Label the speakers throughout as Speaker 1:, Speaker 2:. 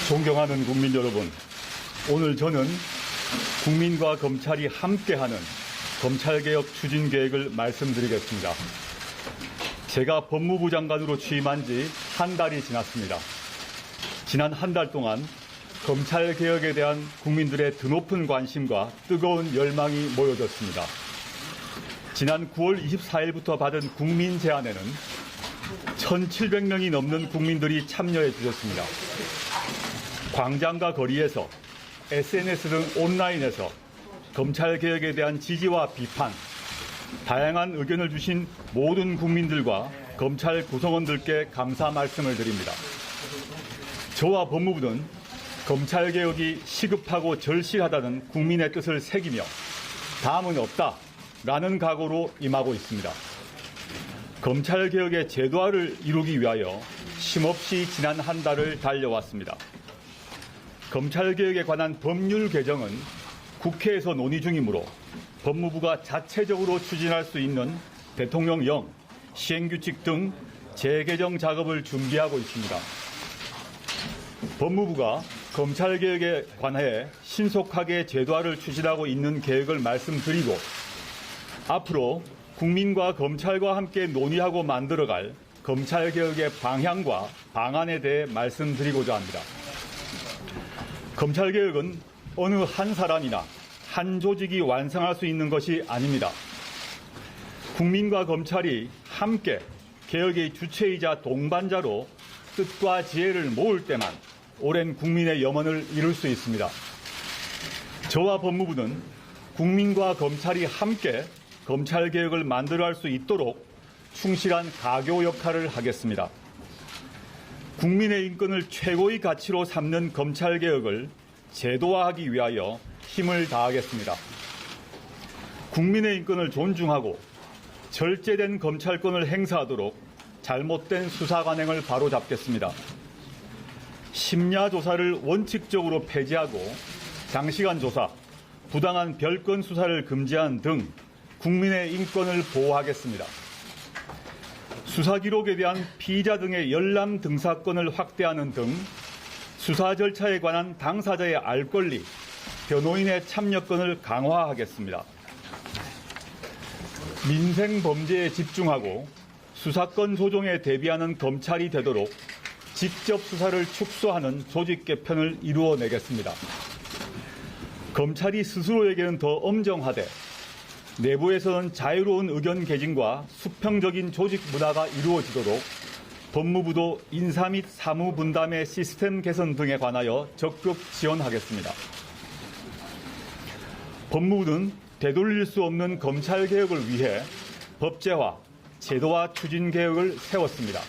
Speaker 1: 존경하는 국민 여러분, 오늘 저는 국민과 검찰이 함께하는 검찰개혁 추진 계획을 말씀드리겠습니다. 제가 법무부 장관으로 취임한 지 한 달이 지났습니다. 지난 한 달 동안 검찰개혁에 대한 국민들의 드높은 관심과 뜨거운 열망이 모여졌습니다. 지난 9월 24일부터 받은 국민 제안에는 1,700명이 넘는 국민들이 참여해 주셨습니다. 광장과 거리에서, SNS 등 온라인에서 검찰개혁에 대한 지지와 비판, 다양한 의견을 주신 모든 국민들과 검찰 구성원들께 감사 말씀을 드립니다. 저와 법무부는 검찰개혁이 시급하고 절실하다는 국민의 뜻을 새기며 다음은 없다라는 각오로 임하고 있습니다. 검찰개혁의 제도화를 이루기 위하여 쉼없이 지난 한 달을 달려왔습니다. 검찰개혁에 관한 법률 개정은 국회에서 논의 중이므로 법무부가 자체적으로 추진할 수 있는 대통령령, 시행규칙 등 재개정 작업을 준비하고 있습니다. 법무부가 검찰개혁에 관해 신속하게 제도화를 추진하고 있는 계획을 말씀드리고 앞으로 국민과 검찰과 함께 논의하고 만들어갈 검찰개혁의 방향과 방안에 대해 말씀드리고자 합니다. 검찰개혁은 어느 한 사람이나 한 조직이 완성할 수 있는 것이 아닙니다. 국민과 검찰이 함께 개혁의 주체이자 동반자로 뜻과 지혜를 모을 때만 오랜 국민의 염원을 이룰 수 있습니다. 저와 법무부는 국민과 검찰이 함께 검찰개혁을 만들어갈 수 있도록 충실한 가교 역할을 하겠습니다. 국민의 인권을 최고의 가치로 삼는 검찰개혁을 제도화하기 위하여 힘을 다하겠습니다. 국민의 인권을 존중하고 절제된 검찰권을 행사하도록 잘못된 수사 관행을 바로잡겠습니다. 심야 조사를 원칙적으로 폐지하고 장시간 조사, 부당한 별건 수사를 금지한 등 국민의 인권을 보호하겠습니다. 수사 기록에 대한 피의자 등의 열람 등사권을 확대하는 등 수사 절차에 관한 당사자의 알 권리, 변호인의 참여권을 강화하겠습니다. 민생 범죄에 집중하고 수사권 조정에 대비하는 검찰이 되도록 직접 수사를 축소하는 조직 개편을 이루어내겠습니다. 검찰이 스스로에게는 더 엄정하되 내부에서는 자유로운 의견 개진과 수평적인 조직 문화가 이루어지도록 법무부도 인사 및 사무 분담의 시스템 개선 등에 관하여 적극 지원하겠습니다. 법무부는 되돌릴 수 없는 검찰개혁을 위해 법제화, 제도화 추진 계획을 세웠습니다.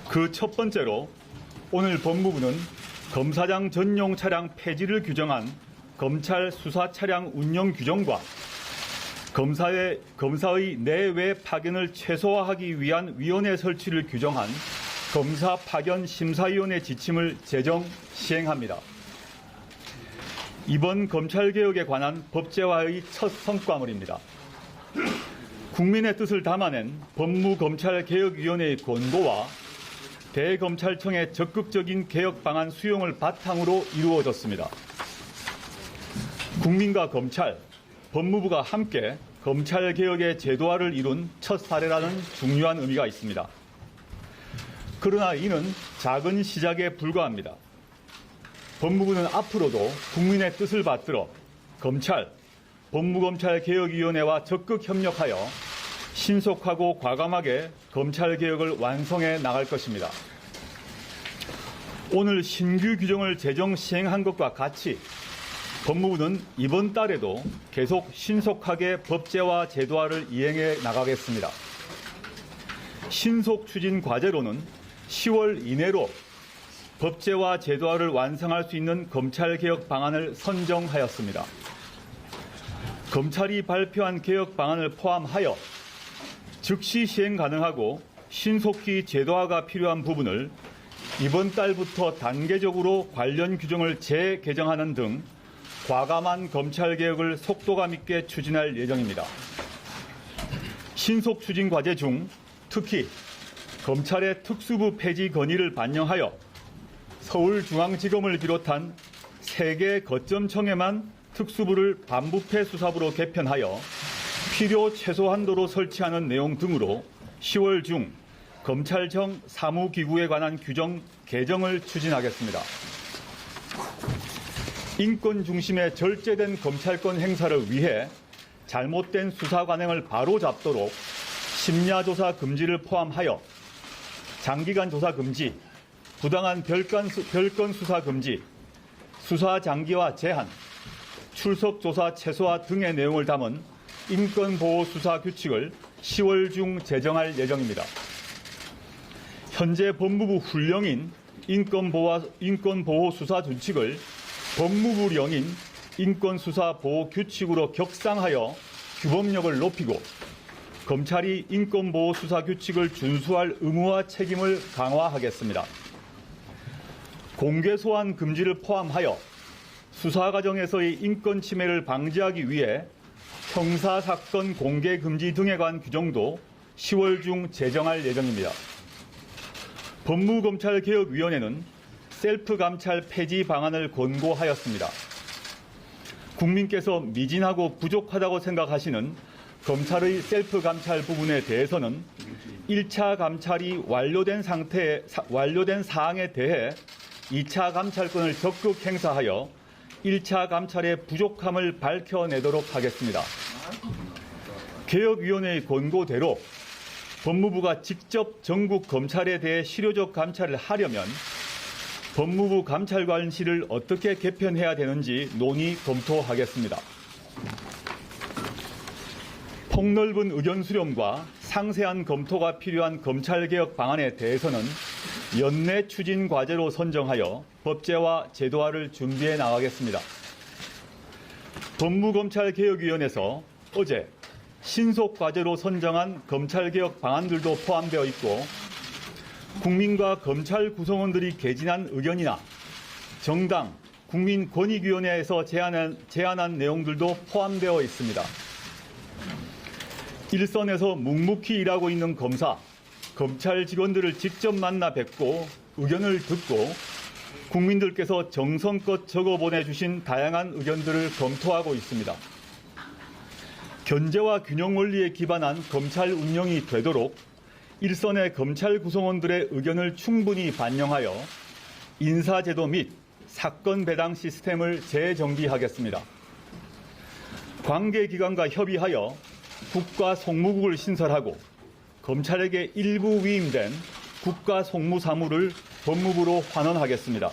Speaker 1: 그 첫 번째로 오늘 법무부는 검사장 전용 차량 폐지를 규정한 검찰 수사 차량 운영 규정과 검사의 내외 파견을 최소화하기 위한 위원회 설치를 규정한 검사 파견 심사위원회 지침을 제정 시행합니다. 이번 검찰개혁에 관한 법제화의 첫 성과물입니다. 국민의 뜻을 담아낸 법무검찰개혁위원회의 권고와 대검찰청의 적극적인 개혁 방안 수용을 바탕으로 이루어졌습니다. 국민과 검찰, 법무부가 함께 검찰개혁의 제도화를 이룬 첫 사례라는 중요한 의미가 있습니다. 그러나 이는 작은 시작에 불과합니다. 법무부는 앞으로도 국민의 뜻을 받들어 검찰, 법무검찰개혁위원회와 적극 협력하여 신속하고 과감하게 검찰개혁을 완성해 나갈 것입니다. 오늘 신규 규정을 제정 시행한 것과 같이 법무부는 이번 달에도 계속 신속하게 법제화 제도화를 이행해 나가겠습니다. 신속 추진 과제로는 10월 이내로 법제화 제도화를 완성할 수 있는 검찰개혁 방안을 선정하였습니다. 검찰이 발표한 개혁 방안을 포함하여 즉시 시행 가능하고 신속히 제도화가 필요한 부분을 이번 달부터 단계적으로 관련 규정을 재개정하는 등 과감한 검찰개혁을 속도감 있게 추진할 예정입니다. 신속 추진 과제 중 특히 검찰의 특수부 폐지 건의를 반영하여 서울중앙지검을 비롯한 3개 거점청에만 특수부를 반부패 수사부로 개편하여 필요 최소 한도로 설치하는 내용 등으로 10월 중 검찰청 사무기구에 관한 규정 개정을 추진하겠습니다. 인권 중심의 절제된 검찰권 행사를 위해 잘못된 수사 관행을 바로잡도록 심야조사 금지를 포함하여 장기간 조사 금지, 부당한 별건 수사 금지, 수사 장기화 제한, 출석 조사 최소화 등의 내용을 담은 인권보호 수사 규칙을 10월 중 제정할 예정입니다. 현재 법무부 훈령인 인권보호 수사 준칙을 법무부령인 인권수사보호 규칙으로 격상하여 규범력을 높이고 검찰이 인권보호 수사 규칙을 준수할 의무와 책임을 강화하겠습니다. 공개 소환 금지를 포함하여 수사 과정에서의 인권 침해를 방지하기 위해 형사사건 공개 금지 등에 관한 규정도 10월 중 제정할 예정입니다. 법무검찰개혁위원회는 셀프 감찰 폐지 방안을 권고하였습니다. 국민께서 미진하고 부족하다고 생각하시는 검찰의 셀프 감찰 부분에 대해서는 1차 감찰이 완료된 사항에 대해 2차 감찰권을 적극 행사하여 1차 감찰의 부족함을 밝혀내도록 하겠습니다. 개혁위원회의 권고대로 법무부가 직접 전국 검찰에 대해 실효적 감찰을 하려면 법무부 감찰관실을 어떻게 개편해야 되는지 논의 검토하겠습니다. 폭넓은 의견 수렴과 상세한 검토가 필요한 검찰개혁 방안에 대해서는 연내 추진 과제로 선정하여 법제화 제도화를 준비해 나가겠습니다. 법무검찰개혁위원회에서 어제 신속 과제로 선정한 검찰개혁 방안들도 포함되어 있고 국민과 검찰 구성원들이 개진한 의견이나 정당, 국민권익위원회에서 제안한 내용들도 포함되어 있습니다. 일선에서 묵묵히 일하고 있는 검사, 검찰 직원들을 직접 만나 뵙고 의견을 듣고 국민들께서 정성껏 적어 보내주신 다양한 의견들을 검토하고 있습니다. 견제와 균형 원리에 기반한 검찰 운영이 되도록 일선의 검찰 구성원들의 의견을 충분히 반영하여 인사제도 및 사건 배당 시스템을 재정비하겠습니다. 관계기관과 협의하여 국가송무국을 신설하고 검찰에게 일부 위임된 국가송무사무를 법무부로 환원하겠습니다.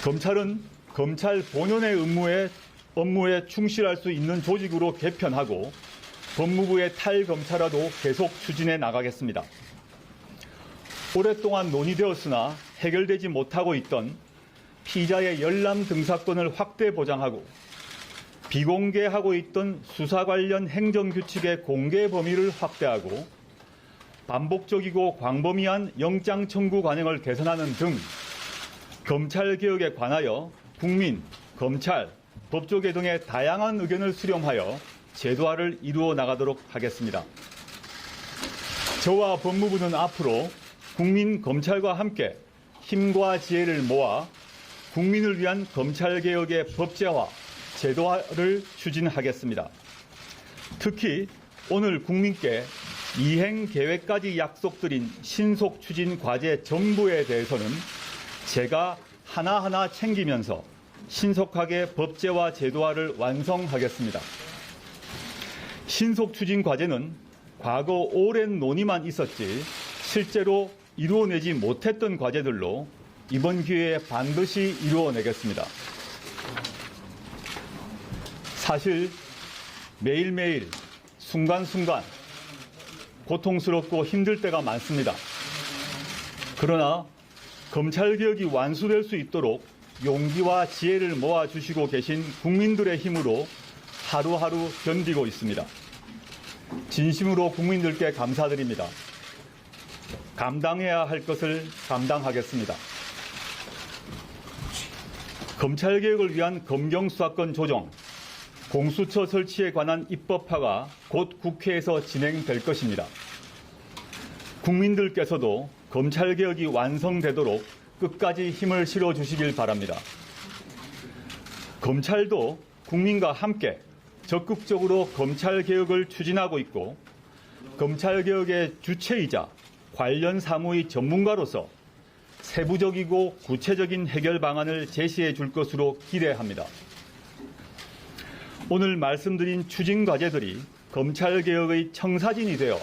Speaker 1: 검찰은 검찰 본연의 업무에 충실할 수 있는 조직으로 개편하고 법무부의 탈검찰화도 계속 추진해 나가겠습니다. 오랫동안 논의되었으나 해결되지 못하고 있던 피의자의 열람 등사권을 확대 보장하고 비공개하고 있던 수사 관련 행정규칙의 공개 범위를 확대하고 반복적이고 광범위한 영장 청구 관행을 개선하는 등 검찰개혁에 관하여 국민, 검찰, 법조계 등의 다양한 의견을 수렴하여 제도화를 이루어 나가도록 하겠습니다. 저와 법무부는 앞으로 국민, 검찰과 함께 힘과 지혜를 모아 국민을 위한 검찰개혁의 법제화, 제도화를 추진하겠습니다. 특히 오늘 국민께 이행 계획까지 약속드린 신속 추진 과제 전부에 대해서는 제가 하나하나 챙기면서 신속하게 법제화 제도화를 완성하겠습니다. 신속 추진 과제는 과거 오랜 논의만 있었지 실제로 이루어내지 못했던 과제들로 이번 기회에 반드시 이루어내겠습니다. 사실 매일매일 순간순간 고통스럽고 힘들 때가 많습니다. 그러나 검찰개혁이 완수될 수 있도록 용기와 지혜를 모아주시고 계신 국민들의 힘으로 하루하루 견디고 있습니다. 진심으로 국민들께 감사드립니다. 감당해야 할 것을 감당하겠습니다. 검찰개혁을 위한 검경수사권 조정, 공수처 설치에 관한 입법화가 곧 국회에서 진행될 것입니다. 국민들께서도 검찰개혁이 완성되도록 끝까지 힘을 실어주시길 바랍니다. 검찰도 국민과 함께 적극적으로 검찰개혁을 추진하고 있고 검찰개혁의 주체이자 관련 사무의 전문가로서 세부적이고 구체적인 해결 방안을 제시해 줄 것으로 기대합니다. 오늘 말씀드린 추진 과제들이 검찰개혁의 청사진이 되어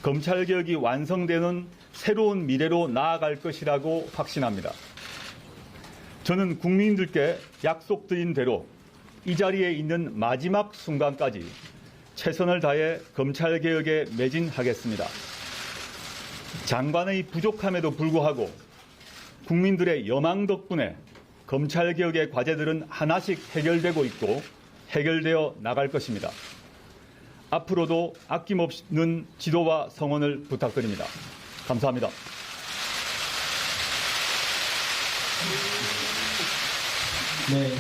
Speaker 1: 검찰개혁이 완성되는 새로운 미래로 나아갈 것이라고 확신합니다. 저는 국민들께 약속드린 대로 이 자리에 있는 마지막 순간까지 최선을 다해 검찰개혁에 매진하겠습니다. 장관의 부족함에도 불구하고 국민들의 여망 덕분에 검찰개혁의 과제들은 하나씩 해결되고 있고 해결되어 나갈 것입니다. 앞으로도 아낌없는 지도와 성원을 부탁드립니다. 감사합니다.
Speaker 2: 네.